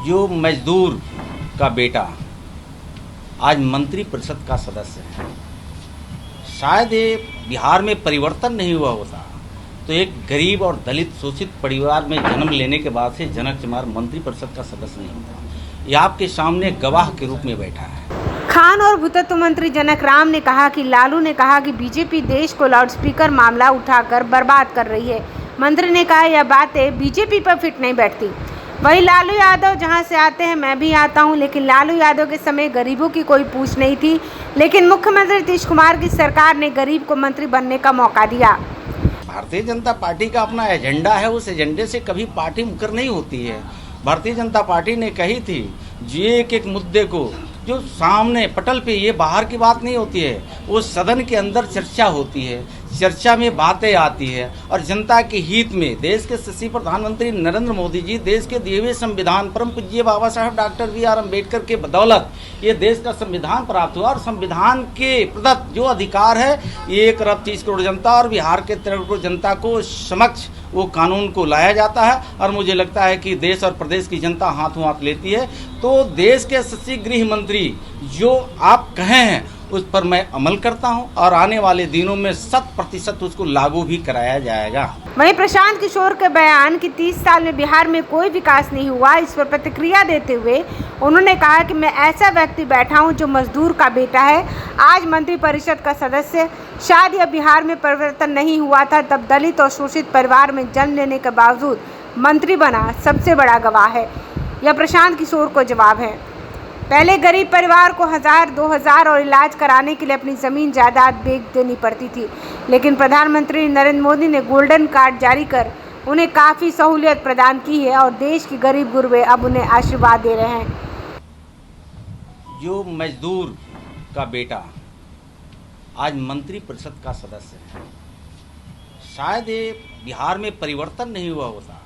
जो मजदूर का बेटा आज मंत्री परिषद का सदस्य है, शायद ये बिहार में परिवर्तन नहीं हुआ होता तो एक गरीब और दलित शोषित परिवार में जन्म लेने के बाद से जनक चमार मंत्री परिषद का सदस्य नहीं होता। ये आपके सामने गवाह के रूप में बैठा है। खान और भूतत्व मंत्री जनक राम ने कहा कि लालू ने कहा कि बीजेपी देश को लाउडस्पीकर मामला उठाकर बर्बाद कर रही है। मंत्री ने कहा यह बातें बीजेपी पर फिट नहीं बैठती। वही लालू यादव जहां से आते हैं मैं भी आता हूं, लेकिन लालू यादव के समय गरीबों की कोई पूछ नहीं थी, लेकिन मुख्यमंत्री नीतीश कुमार की सरकार ने गरीब को मंत्री बनने का मौका दिया। भारतीय जनता पार्टी का अपना एजेंडा है, उस एजेंडे से कभी पार्टी मुकर नहीं होती है। भारतीय जनता पार्टी ने कही थी ये एक मुद्दे को जो सामने पटल पे, ये बाहर की बात नहीं होती है, वो सदन के अंदर चर्चा होती है, चर्चा में बातें आती है और जनता के हित में देश के यशस्वी प्रधानमंत्री नरेंद्र मोदी जी देश के दिए हुए संविधान परम पूज्य बाबा साहब डॉक्टर बी.आर. अम्बेडकर के बदौलत ये देश का संविधान प्राप्त हुआ और संविधान के प्रदत्त जो अधिकार है 1 अरब 30 करोड़ जनता और बिहार के 13 करोड़ जनता को समक्ष वो कानून को लाया जाता है और मुझे लगता है कि देश और प्रदेश की जनता हाथों हाथ लेती है। तो देश के यशस्वी गृह मंत्री जो आप कहे हैं उस पर मैं अमल करता हूं और आने वाले दिनों में 100% उसको लागू भी कराया जाएगा। वहीं प्रशांत किशोर के बयान कि 30 साल में बिहार में कोई विकास नहीं हुआ, इस पर प्रतिक्रिया देते हुए उन्होंने कहा कि मैं ऐसा व्यक्ति बैठा हूं जो मजदूर का बेटा है, आज मंत्री परिषद का सदस्य। शायद यह बिहार में परिवर्तन नहीं हुआ था तब दलित और शोषित परिवार में जन्म लेने के बावजूद मंत्री बना सबसे बड़ा गवाह है। यह प्रशांत किशोर को जवाब है। पहले गरीब परिवार को 1000-2000 और इलाज कराने के लिए अपनी ज़मीन जायदाद बेच देनी पड़ती थी, लेकिन प्रधानमंत्री नरेंद्र मोदी ने गोल्डन कार्ड जारी कर उन्हें काफ़ी सहूलियत प्रदान की है और देश के गरीब गुरबे अब उन्हें आशीर्वाद दे रहे हैं। जो मजदूर का बेटा आज मंत्री परिषद का सदस्य है, शायद ये बिहार में परिवर्तन नहीं हुआ होता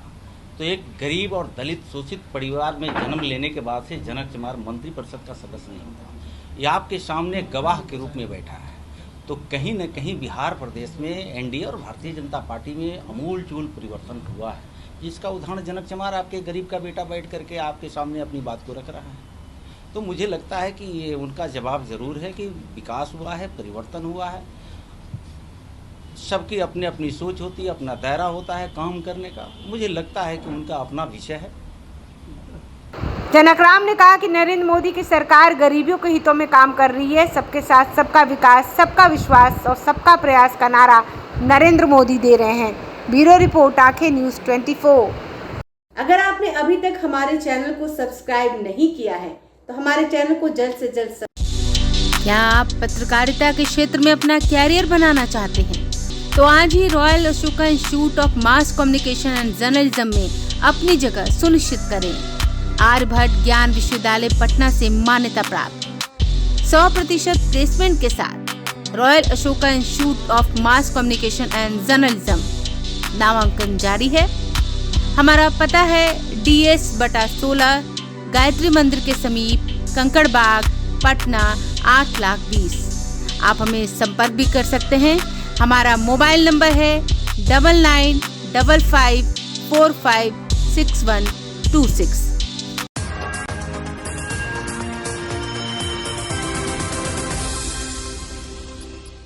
तो एक गरीब और दलित शोषित परिवार में जन्म लेने के बाद से जनक चमार मंत्री परिषद का सदस्य नहीं होता। ये आपके सामने गवाह के रूप में बैठा है। तो कहीं न कहीं बिहार प्रदेश में एनडीए और भारतीय जनता पार्टी में अमूलचूल परिवर्तन हुआ है, जिसका उदाहरण जनक चमार आपके गरीब का बेटा बैठ करके आपके सामने अपनी बात को रख रहा है। तो मुझे लगता है कि ये उनका जवाब ज़रूर है कि विकास हुआ है, परिवर्तन हुआ है। सबकी अपनी अपनी सोच होती है, अपना दायरा होता है काम करने का। मुझे लगता है कि उनका अपना विषय है। जनक राम ने कहा कि नरेंद्र मोदी की सरकार गरीबियों के हितों में काम कर रही है। सबके साथ सबका विकास, सबका विश्वास और सबका प्रयास का नारा नरेंद्र मोदी दे रहे हैं। ब्यूरो रिपोर्ट, आंखें न्यूज़ 24। अगर आपने अभी तक हमारे चैनल को सब्सक्राइब नहीं किया है तो हमारे चैनल को जल्द से जल्द क्या आप पत्रकारिता के क्षेत्र में अपना कैरियर बनाना चाहते हैं तो आज ही royal Ashoka institute of mass communication and journalism में अपनी जगह सुनिश्चित करें। आर्यभट्ट ज्ञान विश्वविद्यालय पटना से मान्यता प्राप्त 100% प्लेसमेंट के साथ royal Ashoka institute of mass communication and journalism नामांकन जारी है। हमारा पता है DS/16 गायत्री मंदिर के समीप, कंकड़ बाग, पटना 8,20,000। आप हमें संपर्क भी कर सकते हैं। हमारा मोबाइल नंबर है 9955456126।